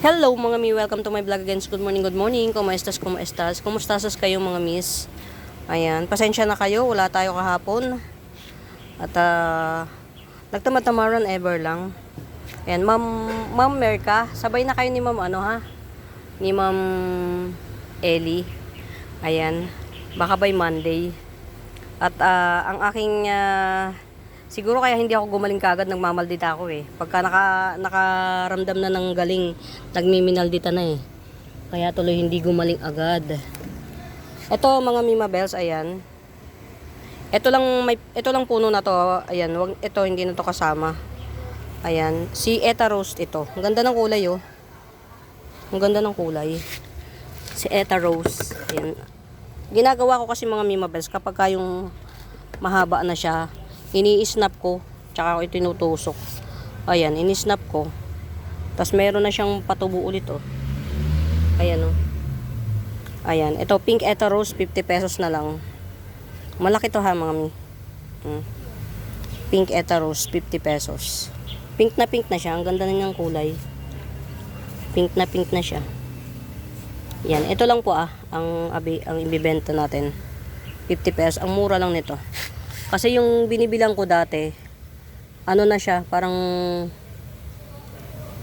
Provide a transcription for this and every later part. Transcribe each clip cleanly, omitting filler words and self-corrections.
Hello mga mi, welcome to my vlog again. Good morning, good morning. Kumuestas, kumuestas? Kumustasos kayo mga miss? Ayan, pasensya na kayo, wala tayo kahapon. At nagtamad-tamaran ever lang. Ayan, Ma'am Merka, sabay na kayo ni Ma'am ano ha? Ni Ma'am Ellie. Ayan, baka by Monday. At ang aking siguro kaya hindi ako gumaling kagad, nagmamaldita ako eh. Pagka nakaramdam na ng galing, nagmiminaldita na eh. Kaya tuloy hindi gumaling agad. Ito mga Mima Bells, ayan. Ito lang puno na to, ayan, ito hindi na to kasama. Ayan, si Eta Rose ito. Ang ganda ng kulay oh. Ang ganda ng kulay. Si Eta Rose, ayan. Ginagawa ko kasi mga Mima Bells kapag yung mahaba na siya, ini-snap ko, tsaka ako tinutusok. Ayan, ini-snap ko. Tapos meron na siyang patubo ulit oh. Ayan oh. Ayan, ito pink Eta Rose, 50 pesos na lang. Malaki to ha mga mi. Pink Eta Rose, 50 pesos. Pink na siya, ang ganda na niyang kulay. Pink na siya. Yan, ito lang po ang ibibenta natin. 50 pesos, ang mura lang nito. Kasi yung binibilang ko dati, ano na siya, parang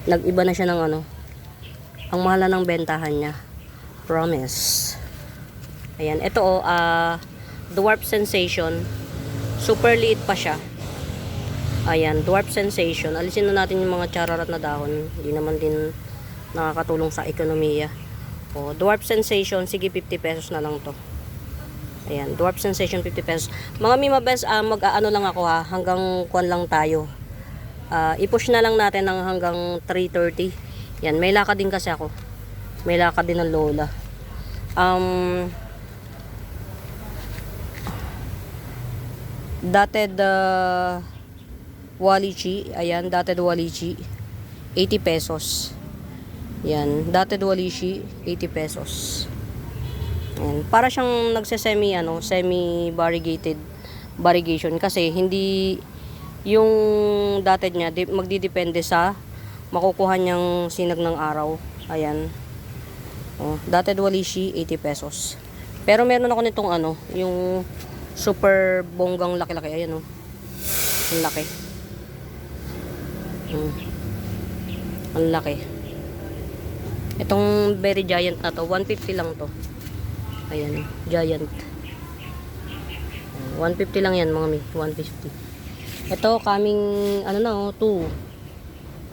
nag-iba na siya ng ano. Ang mahal na ng bentahan niya. Promise. Ayan, ito Dwarf Sensation. Super liit pa siya. Ayan, Dwarf Sensation. Alisin na natin yung mga chararat na dahon. Hindi naman din nakakatulong sa ekonomiya. Dwarf Sensation, sige 50 pesos na lang to. Ayan, Dwarf Sensation 50 pesos. Mga Mima Bells, mag-aano lang ako hanggang kuwan lang tayo. I-push na lang natin ng hanggang 3:30. Yan, may lakad din kasi ako. May lakad din ng lola. Dated Walichi, ayan, dated Walichi 80 pesos. Yan, dated Walichi 80 pesos. Ayan, para siyang nagse-semi semi variegation kasi hindi yung dated niya magdidepende sa makukuha niyang sinag ng araw. Ayan. Dated Walichi 80 pesos. Pero meron ako nitong yung super bonggang laki-laki. Ayan oh. Ang laki. Ang laki. Itong very giant na to, 150 lang to. Ayan, giant. 150 lang yan mga mi, 150. Ito coming 2,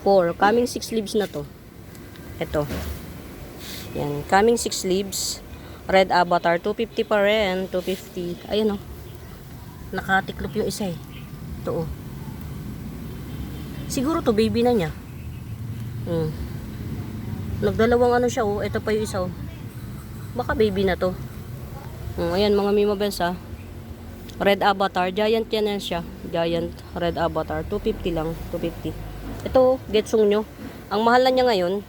4, coming 6 leaves na to. Ito. Yan, coming 6 leaves. Red Avatar, 250 pa rin, 250. Ayan oh. Nakatiklop yung isa eh. Ito oh. Siguro to baby na niya. Nagdalawang siya oh. Ito pa yung isa oh. Baka baby na to. Ayan mga Mima Bells Red Avatar, giant yan siya. Giant Red Avatar, 250 lang, 250. Ito, getsong nyo. Ang mahal na niya ngayon,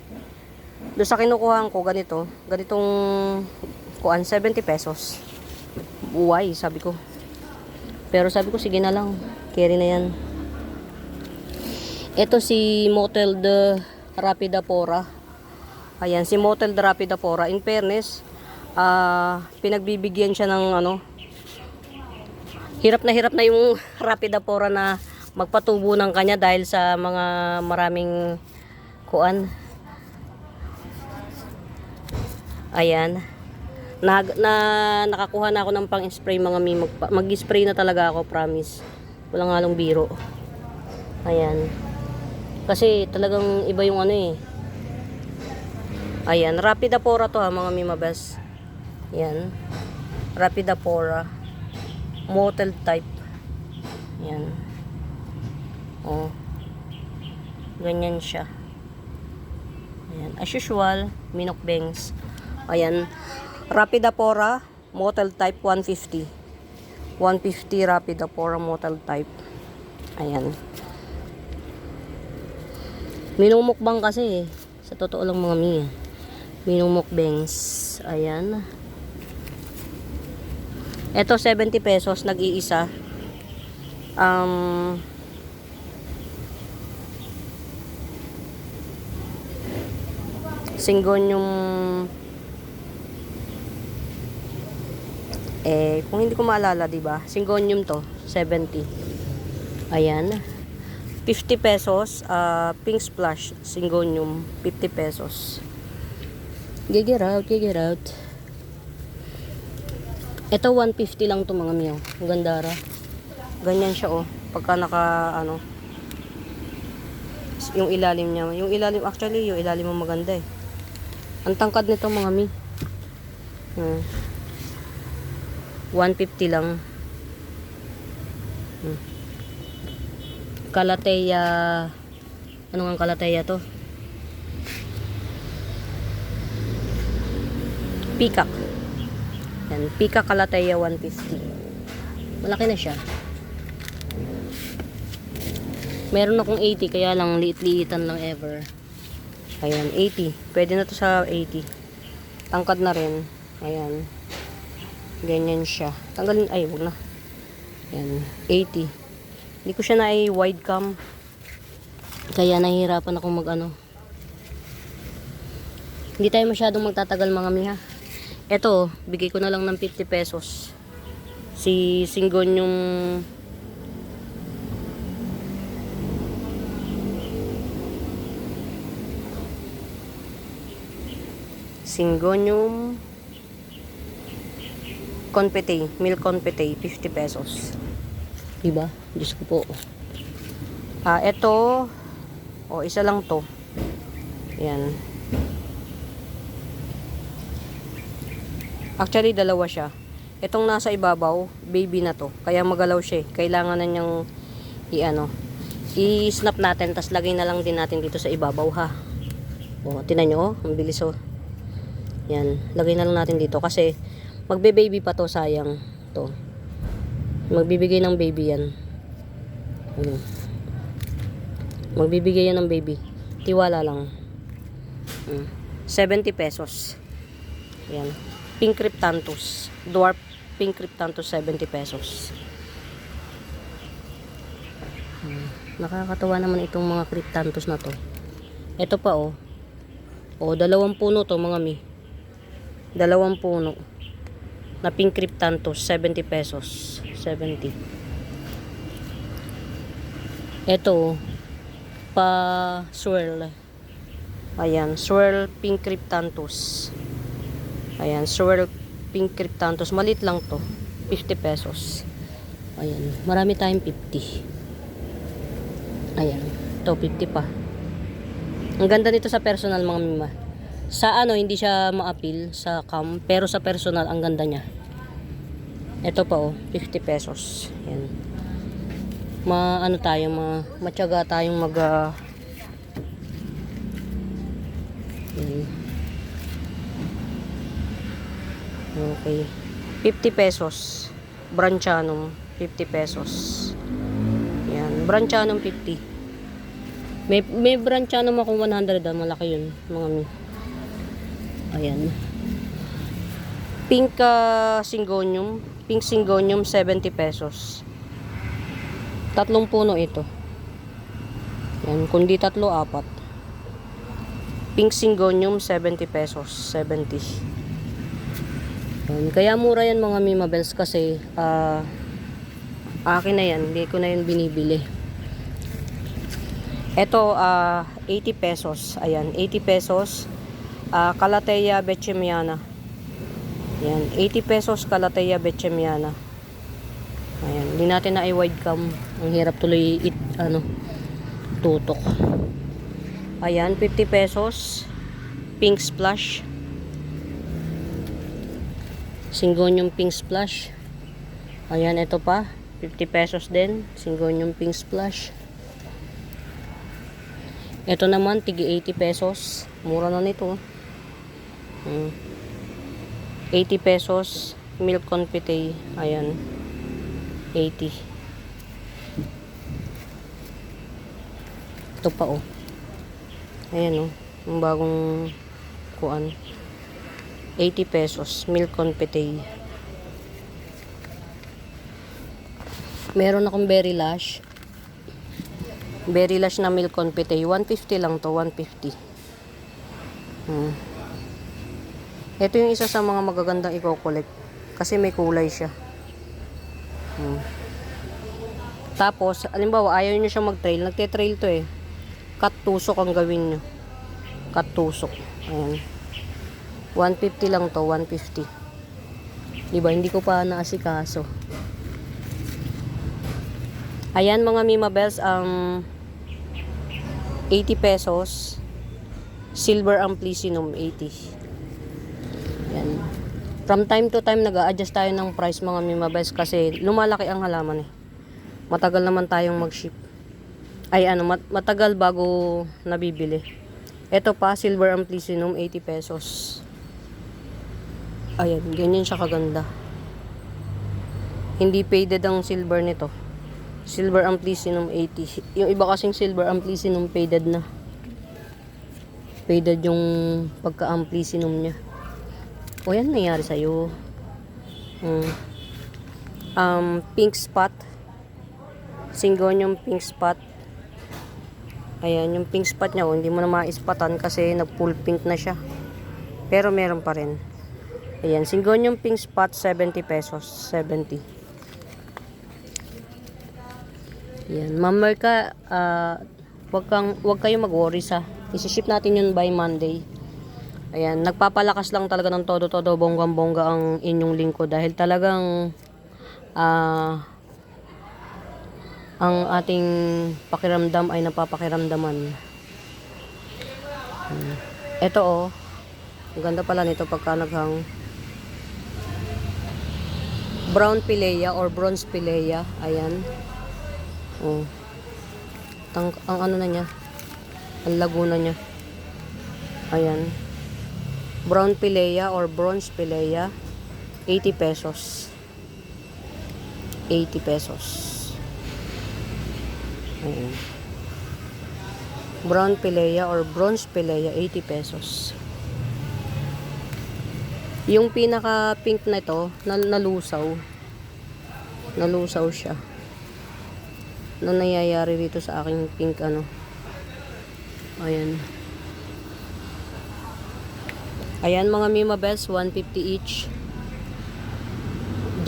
doon sa kinukuhaan ko, ganitong kuan, 70 pesos. Buway, sabi ko. Pero sabi ko, sige na lang. Carry na yan. Ito si Motel de Rapidapora. Ayan, si Motel de Rapidapora. In fairness, pinagbibigyan siya ng hirap na yung Rapidapora na magpatubo ng kanya dahil sa mga maraming kuan. Ayan. Nakakuha na ako ng pang-spray mga mi. Mag-spray na talaga ako, promise. Walang halong biro. Ayan. Kasi talagang iba yung Ayan, Rapidapora to mga Mima Bells. Ayan. Rapidapora. Motel type. Ayan. Ganyan siya. Ayan. As usual, minokbengs. Ayan. Rapidapora, Motel type 150. 150 Rapidapora Motel type. Ayan. Minumukbang kasi sa totoo lang mga mi. Minumukbangs. Ayan. Ito 70 pesos nag-iisa. Syngonium, kung hindi ko maalala, diba? Syngonium to, 70. Ayan. 50 pesos. Pink splash, Syngonium, 50 pesos. Get out. Ito, 150 lang to mga miyo. Ang gandara. Ganyan siya, oh. Pagka naka, ano, yung ilalim niya. Yung ilalim, actually, yung ilalim mo maganda eh. Ang tangkad nito mga mi. 150 lang. Calathea. Ano nga Calathea to? Peacock. Yan, Peacock Calathea 150. Malaki na siya. Meron akong 80 kaya lang liit-liitan lang ever. Ayan, 80. Pwede na to sa 80. Tangkad na rin. Ayan. Ganyan siya. Tanggalin, ay, wag na. Ayan, 80. Hindi ko siya na wide cam. Kaya nahihirapan akong mag-ano. Hindi tayo masyadong magtatagal mga miha. Ito, bigay ko na lang ng 50 pesos. Si Syngonium Confete, milk confete, 50 pesos. Diba? Diyos ko po. Ito, isa lang to. Ayan. Actually, dalawa siya. Itong nasa ibabaw, baby na to. Kaya magalaw siya eh. Kailangan na niyang i-snap natin, tas lagay na lang din natin dito sa ibabaw ha. Tinan nyo, ang bilis Yan, lagay na lang natin dito kasi magbe-baby pa to, sayang to. Magbibigay ng baby yan. Magbibigay yan ng baby. Tiwala lang. 70 pesos. Yan. Pink Cryptanthus. Dwarf Pink Cryptanthus, 70 pesos. Nakakatawa naman itong mga Cryptanthus na to. Ito pa dalawang puno to mga mi. Dalawang puno na Pink Cryptanthus, 70 pesos. 70. Ito pa swirl. Ayan, swirl Pink Cryptanthus. Ayan, swirl Pink Cryptanthus. Malit lang to. 50 pesos. Ayan, marami tayong 50. Ayan, ito 50 pa. Ang ganda nito sa personal mga mima. Sa hindi siya ma-appeal sa cam, pero sa personal ang ganda niya. Ito pa 50 pesos. Yan. Matyaga tayong yan. Okay. 50 pesos. Branchanum, 50 pesos. Yan, Branchanum 50. May Branchanum akong 100 malaki yun, mga mi. Ayan. Pink Syngonium. Pink Syngonium, 70 pesos. Tatlong puno ito. Yan, kundi tatlo, apat. Pink Syngonium, 70 pesos. 70. Yan. Kaya mura yan mga Mimabels kasi akin na yan. Hindi ko na yan binibili. Ito, 80 pesos. Ayan, 80 pesos. Calathea Betchemiana. Yan, 80 pesos Calathea Betchemiana. Ayan, hindi natin na i-wide cam. Ang hirap tuloy tutok. Ayan, 50 pesos. Pink Splash. Syngonium Pink Splash. Ayan, ito pa. 50 pesos din. Syngonium Pink Splash. Ito naman, tigi 80 pesos. Mura na nito. 80 pesos. Milk confite. Ayan. 80. Ito pa Ayan yung bagong kuan. 80 pesos. Milk confite. Meron akong Berry Lush. Berry Lush na milk confite. 150 lang to. 150. Hmm. Ito yung isa sa mga magagandang i-collect. Kasi may kulay siya. Hmm. Tapos, alimbawa, ayaw nyo siya mag-trail. Nagte-trail to eh. Cut tusok ang gawin nyo. Cut tusok. Ayan. 150 lang to, 150. Diba, hindi ko pa naasikaso. Ayan mga Mima Bells, 80 pesos. Silver Amplicinum, 80. Ayan. From time to time, nag-a-adjust tayo ng price mga Mima Bells kasi lumalaki ang halaman eh. Matagal naman tayong mag-ship. Ay matagal bago nabibili. Ito pa, Silver Amplicinum, 80 pesos. Ayan, ganyan siya kaganda. Hindi faded ang silver nito. Silver Amplicinum 80. Yung iba kasing Silver Amplicinum faded na. Faded yung pagka-amplicinum niya. O yan, nangyari sa'yo. Pink spot. Syngonium pink spot. Ayan, yung pink spot niya, hindi mo na maispatan kasi nag-full pink na siya. Pero meron pa rin. Ayan, Syngonium pink spot, 70 pesos. 70. Ayan, Mamerka, wag kayong mag-worry sa. Isi-ship natin yun by Monday. Ayan, nagpapalakas lang talaga ng todo-todo, bonggang-bongga ang inyong lingkod dahil talagang ang ating pakiramdam ay napapakiramdaman. Ito oh, ang ganda pala nito pagka naghang. Brown Pilea or Bronze Pilea. Ayan. Oh. Ang ano na niya. Ang laguna niya. Ayan. Brown Pilea or Bronze Pilea. 80 pesos. 80 pesos. Ayan. Brown Pilea or Bronze Pilea, 80 pesos. Yung pinaka pink na ito, nalusaw. Nalusaw siya. Ano nangyayari dito sa aking pink ano? Ayan. Ayan mga Mima Bells, 150 each.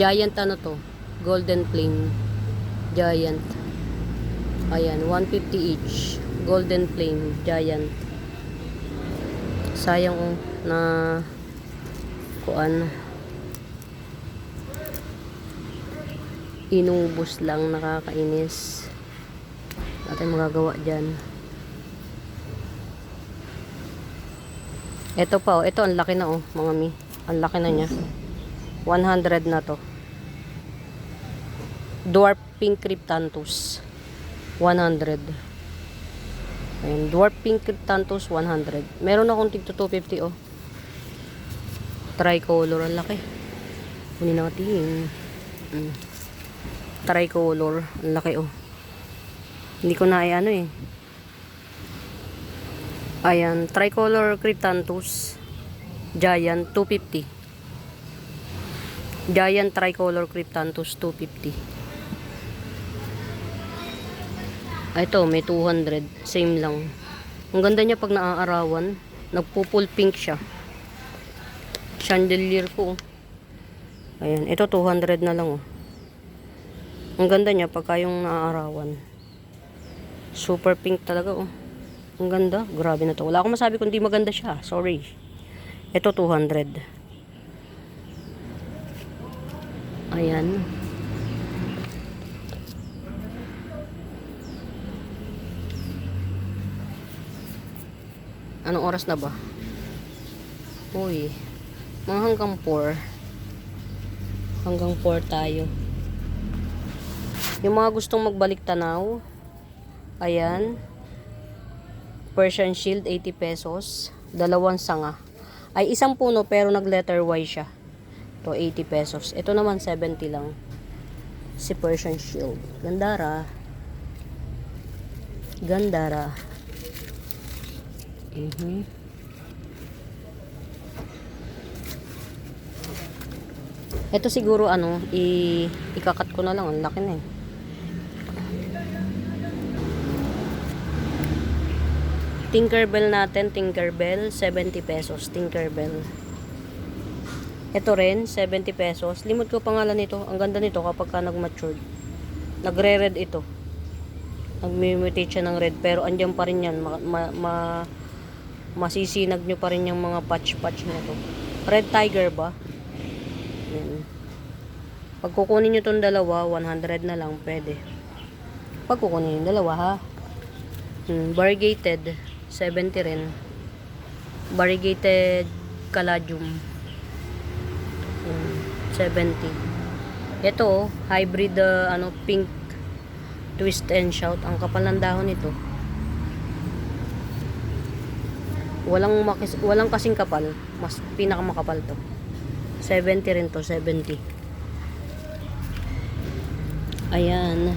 Giant ano to? Golden Flame. Giant. Ayan, 150 each. Golden Flame, Giant. Sayang oh, na kuan. Inubos lang, nakakainis. Natin magagawa dyan. Ito pa oh, ito ang laki na oh, mga mi. Ang laki na niya. 100 na to. Dwarf Pink Cryptanthus. 100. Ayan, Dwarf Pink Cryptanthus 100. Meron akong tig 250 oh. Tricolor, ang laki. Kunin natin. Tricolor, ang laki oh. Hindi ko na ano eh. Ayan, Tricolor Cryptanthus Giant 250. Giant Tricolor Cryptanthus 250. Ito, may 200. Same lang. Ang ganda niya pag naaarawan. Nagpo-full pink siya. Chandelier ko. Ayan. Ito, 200 na lang. Oh. Ang ganda niya pagka yung naaarawan. Super pink talaga. Oh. Ang ganda. Grabe na to. Wala akong masabi kung di maganda siya. Sorry. Ito, 200. Ayan. Anong oras na ba? Uy. Mga hanggang 4. Hanggang 4 tayo. Yung mga gustong magbalik tanaw. Ayan. Persian Shield, 80 pesos. 2 sanga. Ay, isang puno pero nag letter Y siya. Ito, 80 pesos. Ito naman, 70 lang. Si Persian Shield. Gandara. Gandara. Ito siguro ano, ikakat ko na lang. Ang laki na eh. Tinkerbell natin, Tinkerbell, 70 pesos, Tinkerbell. Ito rin, 70 pesos. Limot ko pangalan nito. Ang ganda nito kapag ka nag-matured. Nagre-red ito. Nag-mutate siya ng red. Pero andyan pa rin yan. Masisinag nyo pa rin yung mga patch-patch nito. Red Tiger ba? Yan. Pag kukunin nyo itong dalawa, 100 na lang. Pwede. Pag kukunin yung dalawa, ha? Variegated, 70 rin. Variegated Caladium. 70. Ito, hybrid pink twist and shout. Ang kapal ng dahon nito. Walang kasing kapal. Mas pinakamakapal to. 70 rin to, 70. Ayan.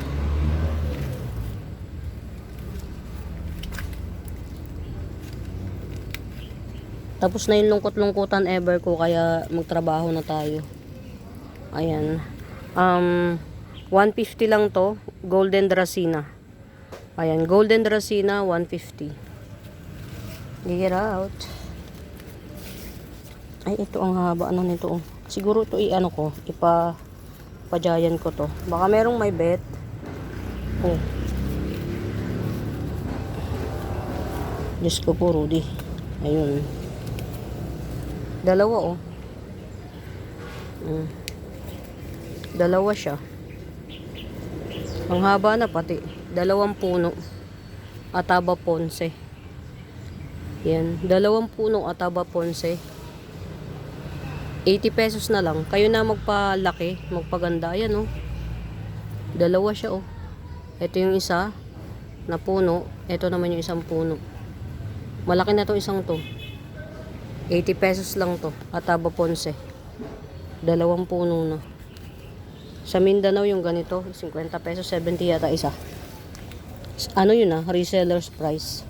Tapos na yung lungkot-lungkutan ever ko, kaya magtrabaho na tayo. Ayan. 150 lang to. Golden Dracena. Ayan. Golden Dracena, 150. Get out. Ay, ito ang haba nito. Siguro ito ko. Ipa-giant ko to. Baka merong may bet. Oh. Diyos ko po, Rudy. Ayun. Dalawa, Dalawa siya. Ang haba na pati. 2 puno. Ataba Ponce. Yan. 2 puno Ataba Ponce. 80 pesos na lang. Kayo na magpalaki, magpaganda. Ayan, Dalawa siya, Ito yung isa na puno. Ito naman yung isang puno. Malaki na to isang to. 80 pesos lang to. Ataba Ponce. 2 puno na. Sa Mindanao yung ganito, 50 pesos, 70 yata isa. Ano yun reseller's price.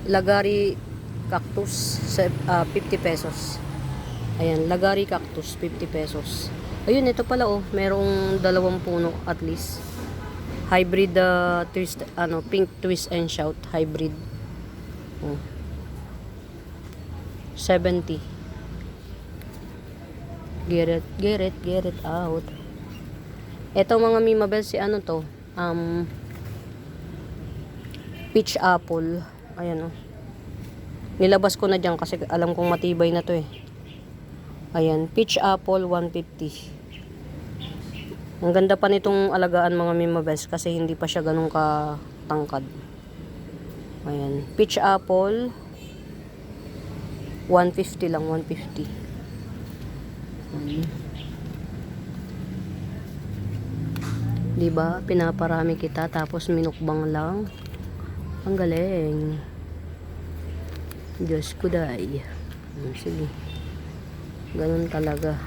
Lagari cactus, 50 pesos. Ayan, Lagari cactus, 50 pesos. Ayun, ito pala merong 2 puno at least. Hybrid twist, pink twist and shout, hybrid. 70. Get it out. Ito mga Mimabel, si to? Peach apple. Ayan, nilabas ko na dyan kasi alam kong matibay na to Ayan, peach apple, 150. Ang ganda pa nitong alagaan mga Mimabels kasi hindi pa siya ganun katangkad. Ayan, peach apple, 150 lang, 150. Diba? Pinaparami kita tapos minukbang lang. Ang galing. Diyos ko day. Sige. Ganun talaga.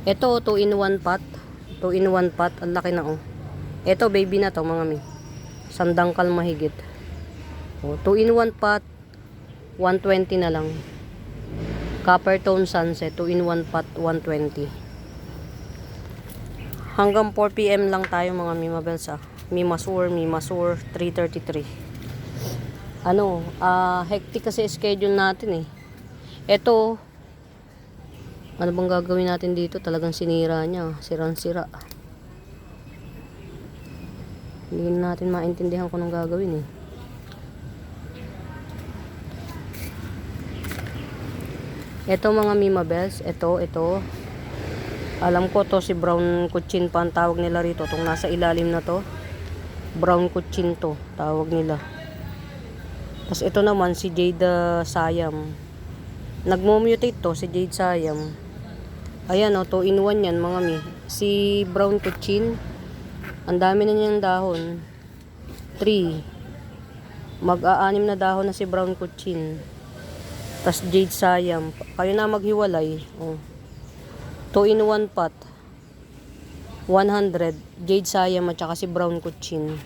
Ito, 2-in-1 pot. 2-in-1 pot. Ang laki na Ito, baby na to mga mi. Sandangkal mahigit. 2-in-1 pot. 120 na lang. Copper tone sunset, 2-in-1 pot, 120. Hanggang 4 PM lang tayo mga Mimabels Mimasur, 3:33. Hectic kasi schedule natin Ito, ano bang gagawin natin dito? Talagang sinira niya, sirang-sira. Hindi natin maintindihan kung anong gagawin Ito mga Mimabels, ito. Alam ko to si brown kuchin pa ang tawag nila rito. Itong nasa ilalim na to. Brown kuchin to, tawag nila. Tapos ito naman si Jade Siam. Nagmo-mutate to si Jade Siam. Ayan 2-in-1 yan mga mi. Si brown kuchin, ang dami na niyang dahon. 3. Mag-aanim na dahon na si brown kuchin. Tas Jade Siam. Kayo na maghiwalay. 2-in-1 pot. 100. Jade Siam at saka si brown kuchin.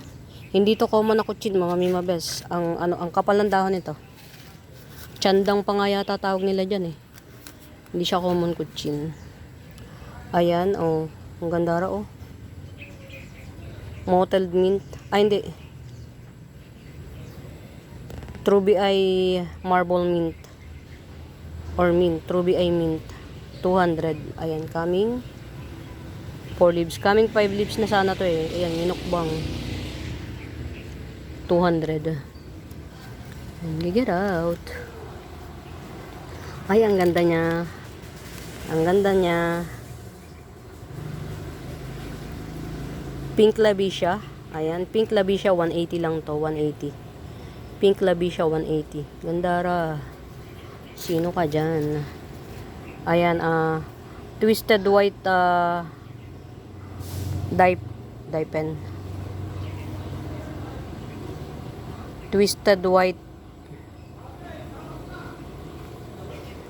Hindi to common na kuchin mga Mimabels. Ang kapal ng dahon nito. Tiyandang pa nga yata tawag nila dyan Hindi siya common kuchin. Ayan, ang ganda Mottled mint. Ay, hindi. Truby ay marble mint. Or mint. Truby ay mint. 200. Ayan, coming 4 leaves. Coming 5 leaves na sana to eh. Ayan, minukbang. 200. And get out. Ay, ang ganda niya. Ang ganda niya. Pink Labicia. Ayan, Pink Labicia 180 lang to, 180. Pink Labicia 180. Gandara. Sino ka dyan? Ayan, Twisted White dye pen. Twisted White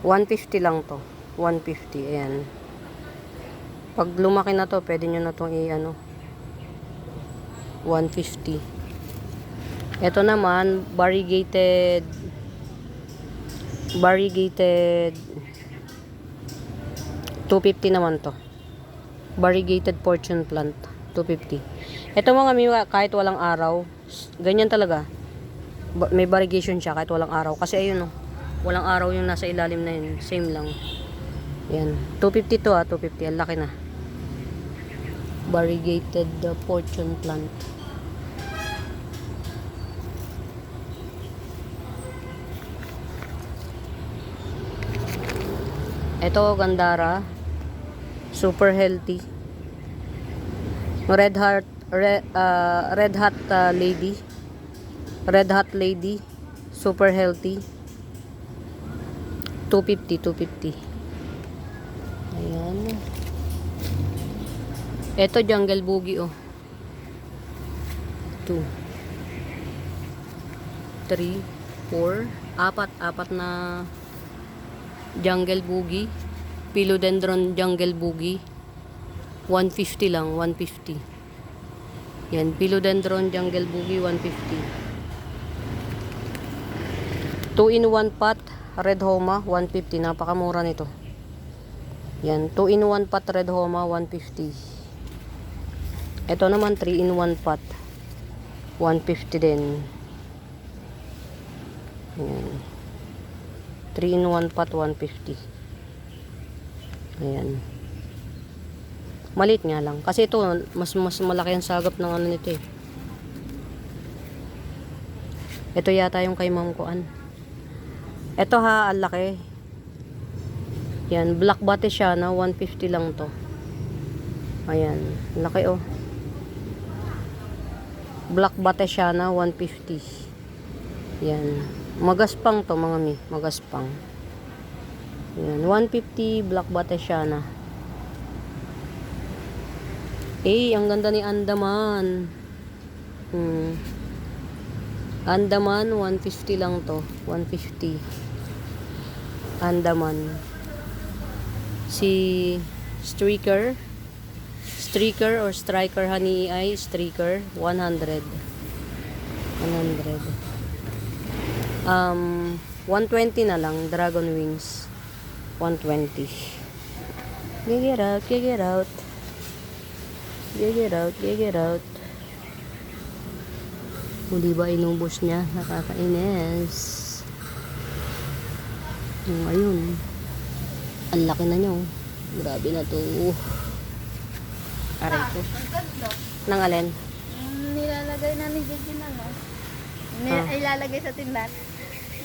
150 lang to. 150, ayan. Pag lumaki na to, pwede nyo na itong i-ano. 150. Ito naman, variegated 250 naman to. Variegated fortune plant, 250. Ito mga miwa, kahit walang araw, ganyan talaga. May variegation siya kahit walang araw. Kasi ayun oh, walang araw yung nasa ilalim na yun. Same lang. Yan. 250 to 250. Ang laki na. Variegated fortune plant. Ito, Gandara. Super healthy. Red Hot Lady. Red Hot Lady. Super healthy. 250. Ayan. Ito, Jungle Boogie, oh. 2, 3, 4, apat na Jungle Boogie. Philodendron Jungle Boogie. 150 lang, 150. Yan, Philodendron Jungle Boogie, 150. 2-in-1 pot, Red Homa, 150. Napakamura nito. Yan, 2-in-1 pot, Red Homa, 150. Ito naman, 3-in-1 pot, 150 din. Yan. 3-in-1 pot, 150. Ayan. Maliit nga lang. Kasi ito, mas malaki ang sagap ng ano nito eh. Ito yata yung kay Ma'am Kuan. Ito ha, ang laki. Yan, Black Batesiana, 150 lang to. Ayan, laki oh. Black Batesiana, 150. Yan. Magaspang to mga mi, magaspang. Yan, 150 Black Batesiana. Eh, ang ganda ni Andaman. Andaman, 150 lang to. 150. Andaman. Si Streaker or Striker Honey Eye, Streaker, 100. 120 na lang, Dragon Wings. 120. Get out. Hindi ba inubos niya? Nakakainis. Ayun. Ang laki na niyo. Grabe na to. Aray ko. Nang alin? Nilalagay na ni Gigi na, no? Ilalagay sa tindahan.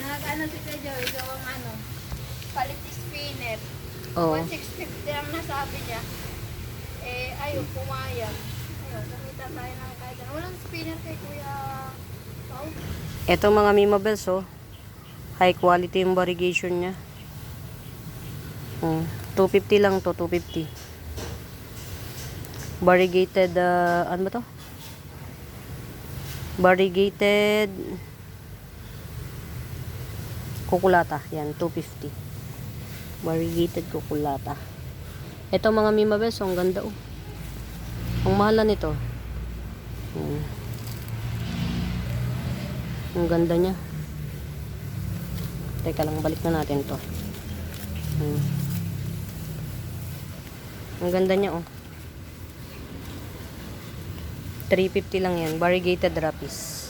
Nakakaano si Kuya Joey, gawang palit spinner. Oo. 1,650 ang nasabi niya. Eh, ayun, pumayag. Ayun, kumita tayo ng kahit ano. Walang spinner kay Kuya Pao. Ito mga Mimabels, oh. High quality yung variegation niya. 250 lang to, 250. Variegated, ano ba to? Variegated kukulata. Yan, 250. Variegated kukulata. Ito mga Mimabels, ang ganda oh. Ang mahal na nito. Ang ganda niya. Teka lang, balik na natin to. Ang ganda niya oh. 350 lang yan. Variegated Rapis.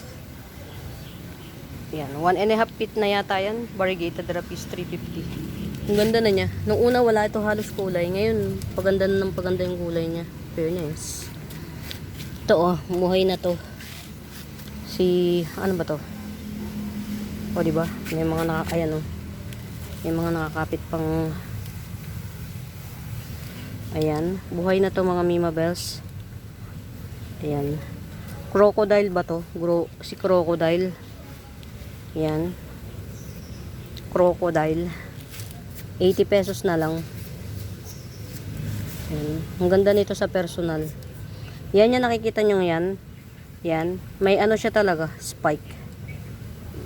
Yan, 1.5 feet na yata yan. Variegated rapis, 350. Ang ganda na niya. Nung una wala ito halos kulay. Ngayon, paganda na ng paganda yung kulay niya. Fairness. Ito oh, muhay na to. Ano ba to? O diba? May mga ayan oh. May mga nakakapit pang ayan. Buhay na to mga Mima Bells. Ayan. Crocodile ba to? Si Crocodile. Ayan. Crocodile. 80 pesos na lang. Ayan. Ang ganda nito sa personal. Yan yung nakikita nyo yan. Yan. May ano siya talaga. Spike.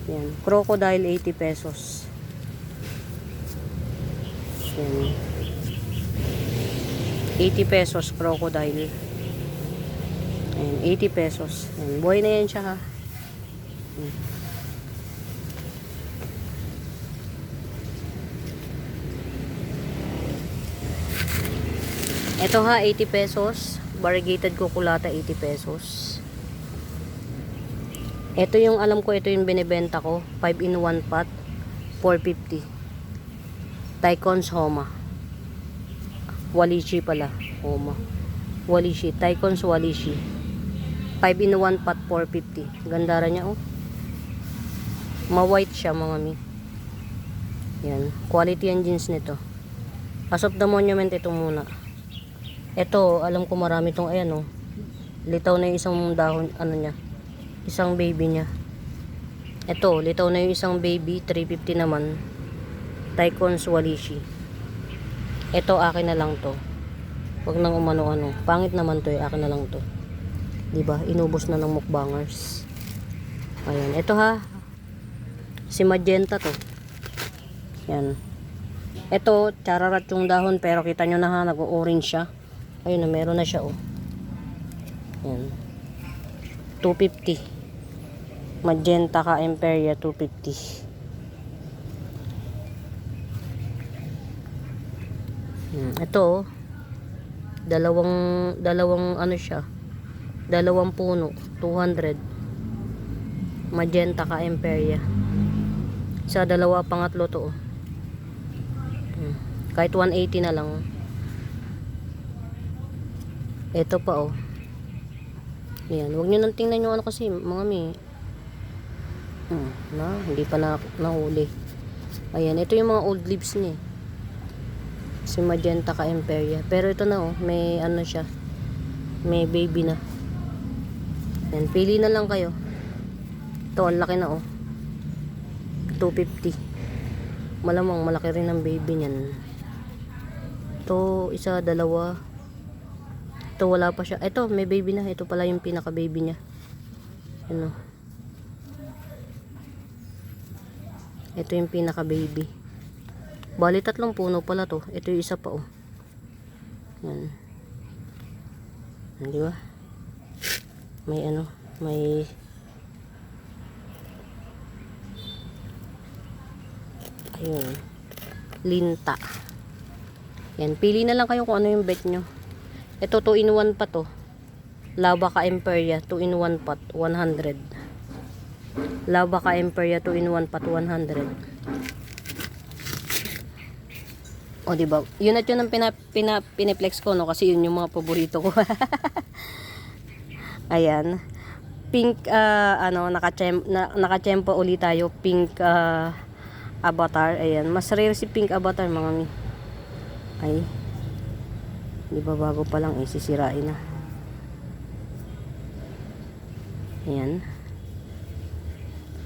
Yan. Crocodile 80 pesos. Yan. 80 pesos crocodile. Ayan. 80 pesos. Ayan. Buhay na yan siya ha. Ayan. Ito ha, 80 pesos. Variegated kukulata, 80 pesos. Ito yung alam ko, ito yung binibenta ko. 5-in-1 pot, 450. Tycon's Homa. Walishi pala. Homa. Walishi. Tycon's Walishi. 5-in-1 pot, 450. Ganda rin niya oh. Ma-white siya mga mi. Yan. Quality ang jeans nito. As of the monument, ito muna. Ito, alam ko marami tong ayan oh. Litaw na yung isang dahon, ano niya. Isang baby niya. Ito, litaw na yung isang baby, 350 naman. Tycon's Walishi. Ito, akin na lang to. Wag nang umano-ano. Pangit naman to eh, akin na lang to. Diba? Inubos na ng mukbangers. Ayan, ito ha. Si Magenta to. Yan. Ito, chararat yung dahon pero kita nyo na ha, nag-orange siya. Ayun na, meron na siya oh. Yan. 250. Magenta ka Imperia 250. Ito oh. Dalawang ano siya. Dalawang puno, 200. Magenta ka Imperia. Sa dalawa pangatlo to oh. Kahit 180 na lang. Ito pa oh. Ayan, huwag nyo nang tingnan nyo ano kasi mga mi. Hindi pa nahuli. Ayan, ito yung mga old leaves niya. Si Magenta ka Imperia. Pero ito na oh, may ano siya. May baby na. Ayan, pili na lang kayo. Ito, ang laki na oh. 250. Malamang malaki rin ang baby niyan. Ito, isa, dalawa. Ito, wala pa siya. Ito, may baby na. Ito pala yung pinaka baby niya. Ano? Ito yung pinaka baby. Bali, 3 puno pala to. Ito yung isa pa oh. Yan. Di ba? May ano, may ayun. Linta. Yan, pili na lang kayo kung ano yung bet nyo. Ito 2-in-1 pa to. Lava ka Imperia 2-in-1 pot 100. Lava ka Imperia 2-in-1 pot 100. O diba? Yun at yun ang piniplex ko no kasi yun yung mga paborito ko. Ayan. Pink ano nakachempo ulit tayo. Pink avatar. Ayan. Mas rare si pink avatar mga mi. Ay. Di ba bago pa lang sisirain na. Ayan.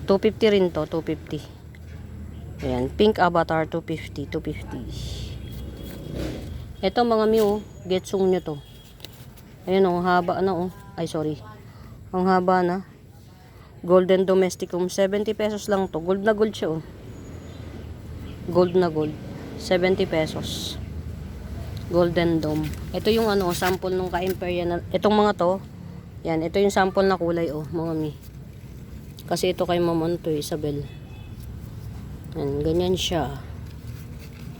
250 rin to, 250. Ayan, pink avatar 250. Ito mga miyo, getsong nyo to. Ayan oh, haba na oh. Ay sorry. Ang haba na. Golden Domesticum, 70 pesos lang to. Gold na gold siya oh. Gold na gold. 70 pesos. Golden Dome. Ito yung ano, sample nung ka-Imperia na, itong mga to. Yan, ito yung sample na kulay oh, mga mi. Kasi ito kay Mamon to, Isabel. Yan, ganyan siya.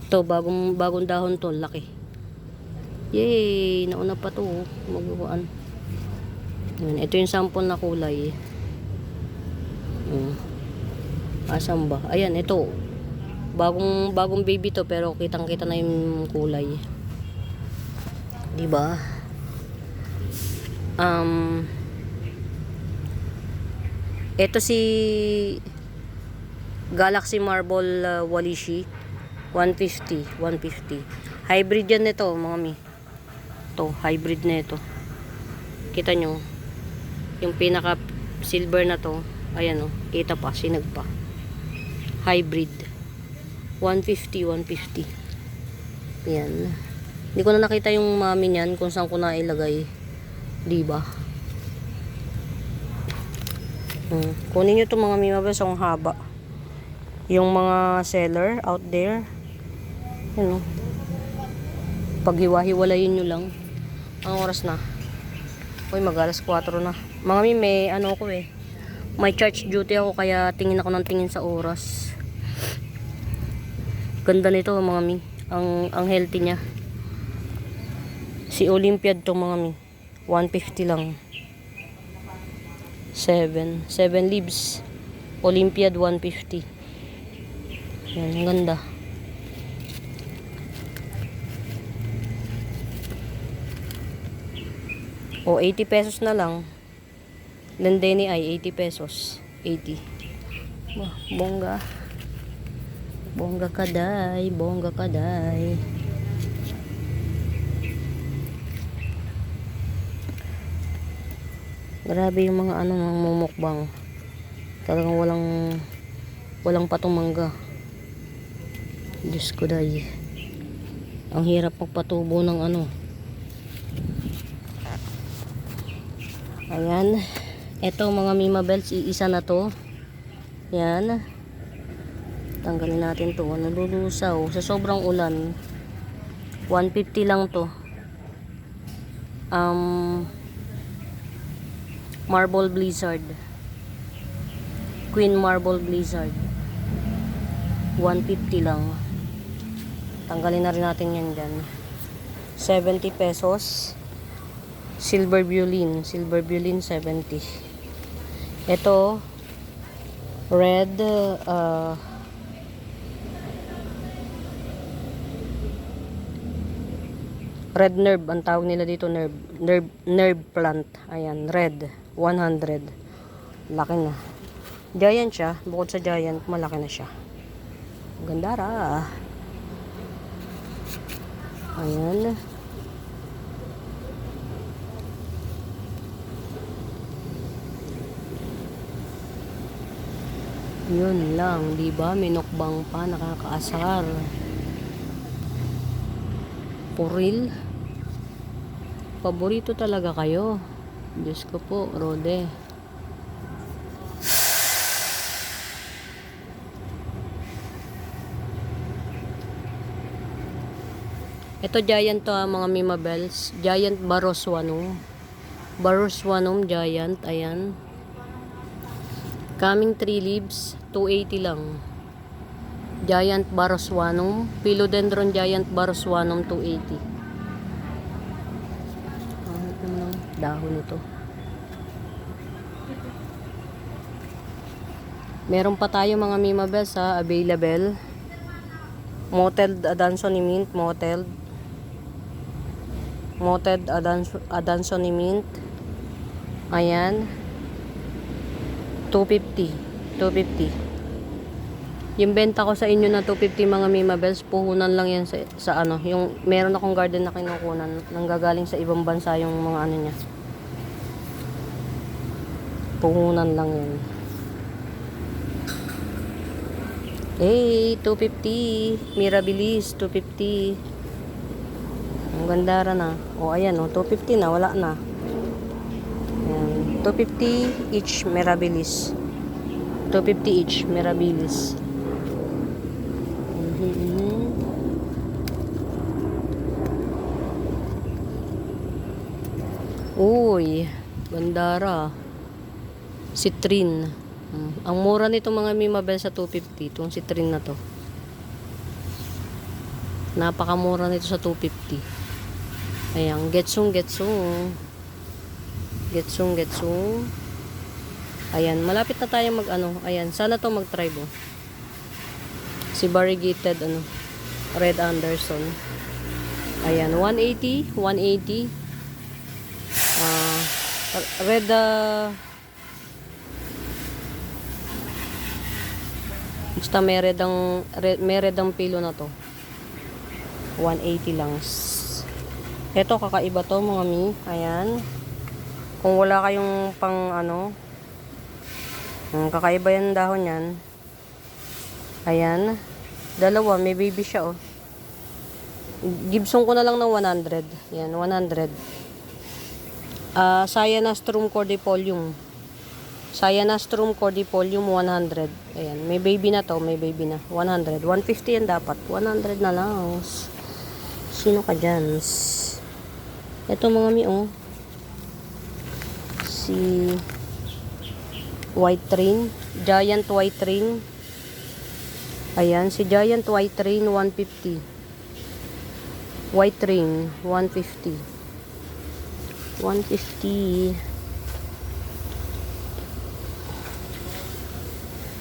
Ito, bagong dahon to, laki. Yay! Nauna pa to, magbubuan. Yan, ito yung sample na kulay. Asan ba? Ayan, ito. Bagong baby to pero kitang-kita na yung kulay. 'Di ba? Ito si Galaxy Marble Walishi 150. Hybrid yan nito, mga mi. To, hybrid na ito. Kita nyo yung pinaka silver na to. Ayan o, kita pa, sinag pa. Hybrid 150. Yan. Hindi ko na nakita yung mami niyan kung saan ko na ilagay. Diba? Kunin nyo itong mga mimabas ang haba. Yung mga seller out there, yun o. Paghiwa-hiwalayin nyo lang. Ang oras na. Uy, mag-alas 4 na. Mga mi, may ano ko eh. May church duty ako kaya tingin ako ng tingin sa oras. Ganda nito mga mi. Ang healthy niya. Si Olympiad to mga mi. 150 lang. 7 leaves. Olympiad 150. Yan, ang ganda. O 80 pesos na lang. Lendeni ay 80 pesos. 80. Bah, bongga. Bongga kaday, bongga kaday. Grabe yung mga ano ng mumukbang. Talagang walang patong mangga. Diyos ko day. Ang hirap magpatubo ng ano. Ayan. Ito mga Mima Bells, iisa na to. Yan. Tanggalin natin to. Nalulusaw. Sa sobrang ulan. 150 lang to. Marble Blizzard. Queen Marble Blizzard. 150 lang. Tanggalin na rin natin yan dyan. 70 pesos. Silver violin 70. Ito red red nerve ang tawag nila dito, nerve plant. Ayan, red 100. Laki na. Giant siya, bukod sa giant malaki na siya. Ganda ra. Ayan. Yun lang, di ba? Minukbang pa, nakakaasar. Puril. Paborito talaga kayo. Diyos ko po, Rode. Ito giant to mga Mima Bells. Giant Baroswanum. Baroswanum giant, ayan. Coming 3 leaves, 280 lang. Giant Baroswanum, Philodendron Giant Baroswanum 280. Ano naman ang dahon nito? Meron pa tayo mga Mima Bells ha, available. Mottled Adansonii Mint, mottled Adansonii Mint. Ayan. 250. Yung benta ko sa inyo na 250 mga Mima Bells, puhunan lang yan sa ano, yung meron akong garden na kinukunan, nanggagaling sa ibang bansa yung mga ano niya. Puhunan lang yan. Hey, 250. Mirabilis, 250. Ang ganda rin na. O, ayan o, 250 na, wala na. Ayan, 250 each Mirabilis. 250 each Mirabilis. Uy, bandara. Citrine. Ang mura nito mga Mima Bells sa 250. Itong citrine na to. Napakamura nito sa 250. Ayan, getsung. Ayan, malapit na tayo mag ano. Ayan, sana to mag-try mo. Si variegated, ano, Red Anderson. Ayan, 180, 180. Red, basta may red ang pilo na to. 180 lang. Ito, kakaiba to, mga mi. Ayan. Kung wala kayong pang, ano, kakaiba yan dahon yan. Ayan. Dalawa, may baby siya, oh. Gibson ko na lang ng 100. Yan, 100. Cyanastrum cordifolium. Cyanastrum cordifolium 100. Ayan, may baby na to, may baby na. 100. 150 yan dapat. 100 na lang. Sino ka dyan? Ito mga mi, oh. Si White Train. Giant White Train. Ayan, si Giant White Train 150. White Train 150. 150.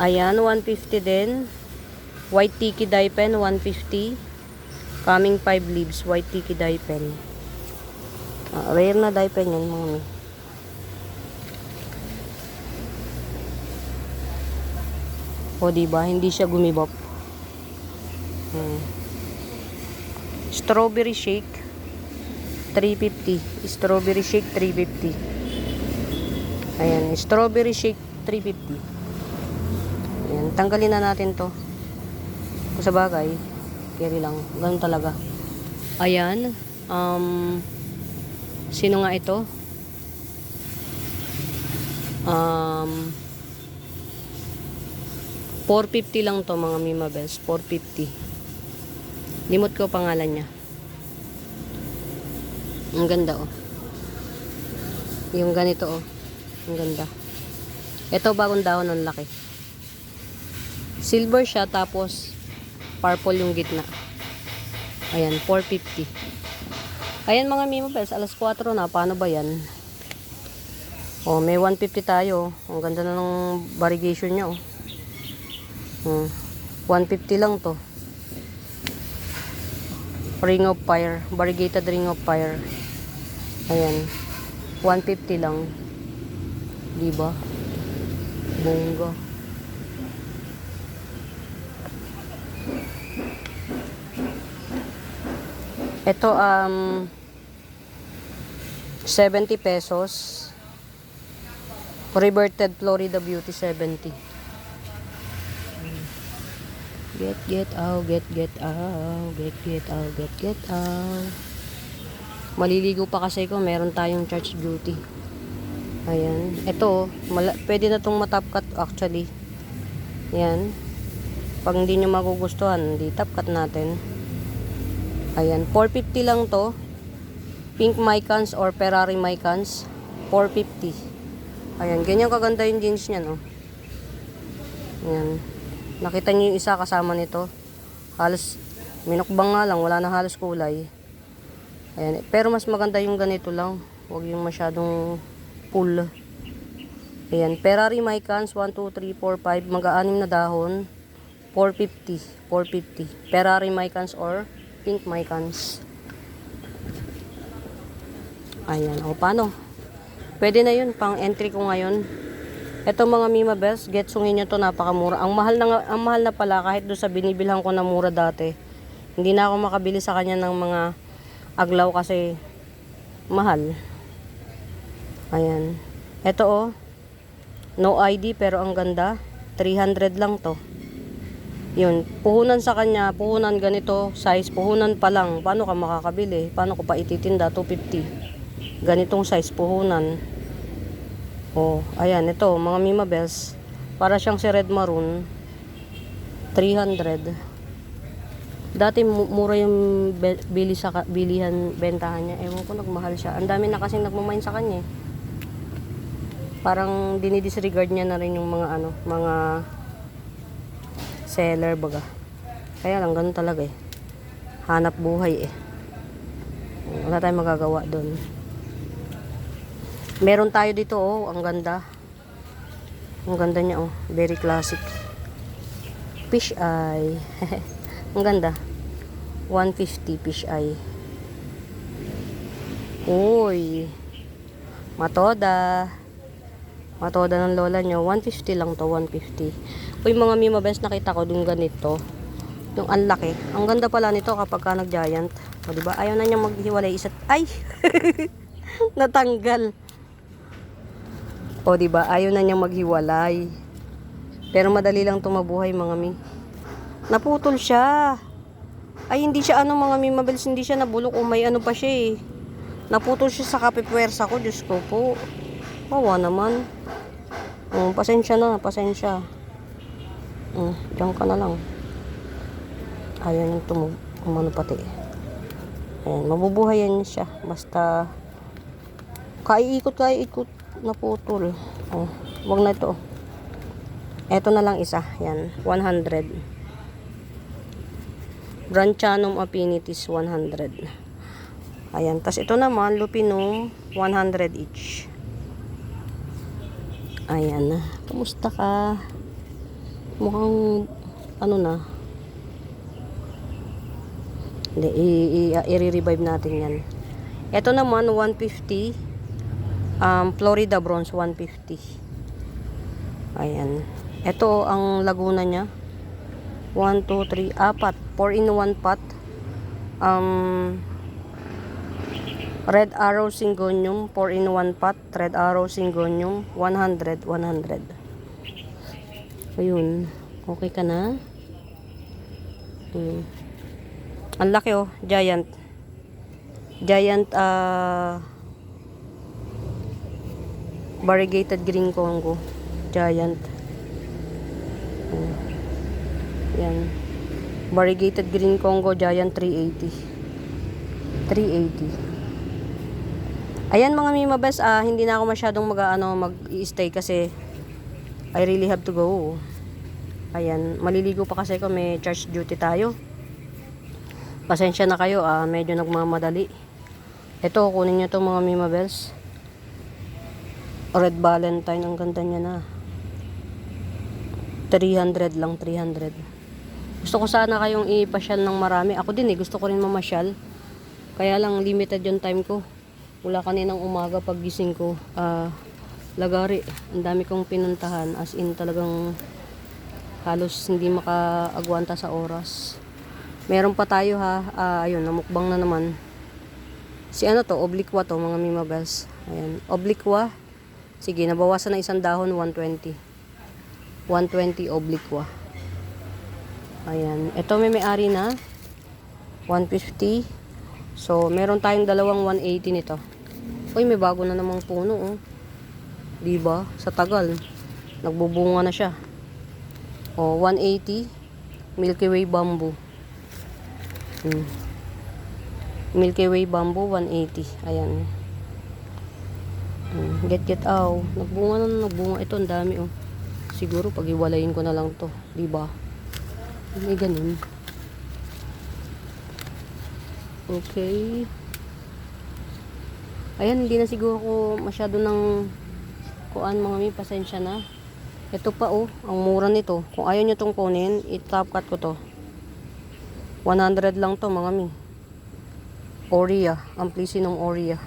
Ayan, 150 din. White Tiki Dye Pen 150. Coming 5 leaves, White Tiki Dye Pen. Rare na dye pen yan, mga mi. O, diba? Hindi siya gumibop. Strawberry Shake 350. Strawberry Shake 350. Ayan, Strawberry Shake 350. Ayan, tanggalin na natin to. Kung sa bagay, carry lang. Ganun talaga. Ayan, sino nga ito? 450 lang to, mga Mima Bells. 450. Limot ko pangalan niya. Ang ganda, oh. Yung ganito, oh. Ang ganda. Ito, bagong dahon, ang laki. Silver siya, tapos purple yung gitna. Ayan, 450. Ayan, mga Mima Bells, alas 4 na. Paano ba yan? Oh, may 150 tayo. Ang ganda na ng variegation niya, oh. 150 lang to. Ring of Fire. Variegated Ring of Fire. Ayan. 150 lang. Diba? Bongga. Ito, 70 pesos. Reverted Florida Beauty, 70. Get out. Maliligo pa kasi ko, meron tayong charge duty. Ayan. Ito, pwede na tong matop cut actually. Ayan. Pag hindi nyo magugustuhan, di top cut natin. Ayan, 450 lang to. Pink Mycans or Ferrari Mycans, 450. Ayan, ganyan kaganda yung jeans niya, no? Ayan. Nakita niyo yung isa kasama nito. Halos, minukbang nga lang, wala na halos kulay. Ayan, pero mas maganda yung ganito lang. Huwag yung masyadong full. Ayan, Ferrari Mycans, 1, 2, 3, 4, 5. Mag-aanim na dahon. 450. 450. Ferrari Mycans or Pink Mycans. Ayan, o paano? Pwede na yun, pang entry ko ngayon. Ito mga Mima Bells, getsungin nyo to, napakamura. Ang mahal na pala, kahit doon sa binibilhan ko na mura dati. Hindi na ako makabili sa kanya ng mga aglaw kasi mahal. Ayan. Ito, oh. No ID pero ang ganda. 300 lang to. Yun. Puhunan sa kanya. Puhunan ganito. Size. Puhunan pa lang. Paano ka makakabili? Paano ko pa ititinda? 250. Ganitong size. Puhunan. Oh. Ayan. Ito. Mga Mima Bells. Para siyang si Red Maroon. 300. Dati mura yung bilihan, bentahan niya. Ewan ko, nagmahal siya. Ang dami na kasing nagmamain sa kanya eh. Parang dinidisregard niya na rin yung mga mga seller baga. Kaya lang ganun talaga eh. Hanap buhay eh. Wala tayong magagawa doon. Meron tayo dito oh, ang ganda. Ang ganda niya oh, very classic. Fish eye. Ang ganda. 150 fish eye. Uy. Matoda. Matoda ng lola nyo. 150 lang to. 150. Uy, mga Mima Best, nakita ko dun ganito. Yung ang laki. Ang ganda pala nito kapag ka nag-giant. O, diba? Ayaw na niyang maghiwalay isa't... Ay! Natanggal. O, diba? Ayaw na niyang maghiwalay. Pero madali lang tumabuhay, mga mi. Naputol siya. Ay, hindi siya mga Mima Best, hindi siya nabulok. O, may pa siya eh. Naputol siya sa kapipwersa ko. Diyos ko po. Kawa naman. Pasensya na, pasensya. Diyan ka na lang. Ayaw niyang pati. Ayan, mabubuhay yan siya. Basta, kaiikot, naputol. Wag na ito. Ito na lang isa. Yan, 100. Branchanum Affinitis, 100. Ayan, tas ito naman, Lupinum, 100 each. Ayan na. Kamusta ka? Mukhang, na. Hindi, i-revive natin yan. Ito naman, 150. Florida Bronze, 150. Ayan. Ito, ang laguna niya. 1, 2, 3, 4. 4 in 1 pot. Red Arrow Syngonium, 4 in 1 pot. Red Arrow Syngonium, 100, 100. Ayun. Okay ka na? Ang laki giant. Giant variegated green Congo. Giant. Yan. Variegated green Congo giant 380. 380. Ayan mga Mima Best, hindi na ako masyadong mag-i-stay kasi I really have to go. Ayan, maliligo pa kasi ko, may charge duty tayo. Pasensya na kayo, medyo nagmamadali. Ito, kunin nyo itong mga Mima Bells. Red Valentine, ang ganda niya na. 300 lang, 300. Gusto ko sana kayong ipasyal ng marami. Ako din gusto ko rin mamasyal. Kaya lang, limited yung time ko. Mula kaninang umaga, pag gising ko, lagari. Ang dami kong pinuntahan. As in, talagang halos hindi makaagwanta sa oras. Meron pa tayo ayun, namukbang na naman. Si obliqua to, mga Mima Bells. Ayan, obliqua. Sige, nabawasan na isang dahon, 120. 120 obliqua. Ayan, ito may-ari na. 150. So, meron tayong dalawang 180 nito. Uy, may bago na namang puno, Diba? Sa tagal. Nagbubunga na siya. 180. Milky Way Bamboo. Milky Way Bamboo 180. Ayan. Get out. Nagbunga. Ito ang dami Siguro pag iwalayin ko na lang to, 'di ba? May ganun. Okay. Ayan, hindi na siguro ko masyado ng mga may pasensya na. Ito pa ang mura nito. Kung ayaw nyo tong kunin, i-top cut ko to. 100 lang to mga mi. Oria, Amplicynum Oria.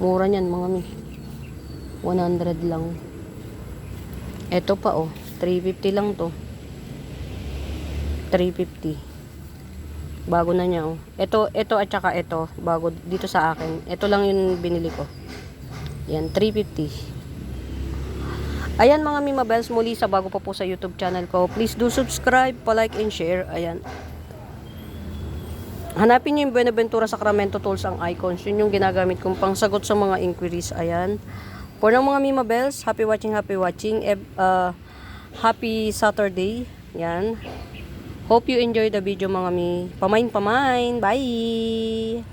Mura niyan mga mi. 100 lang. Ito pa 350 lang to. 350. Bago na niya Ito at saka ito, bago dito sa akin. Ito lang yung binili ko. Yan, 350. Ayan mga Mima Bells, muli sa bago pa po sa YouTube channel ko. Please do subscribe, pa-like and share. Ayan. Hanapin niyo yung Buenaventura Sacramento Tools ang icons. Yun yung ginagamit kong pangsagot sa mga inquiries. Ayan. For ng mga Mima Bells, happy watching. Happy Saturday. Yan. Hope you enjoy the video mga mi. Pamain. Bye!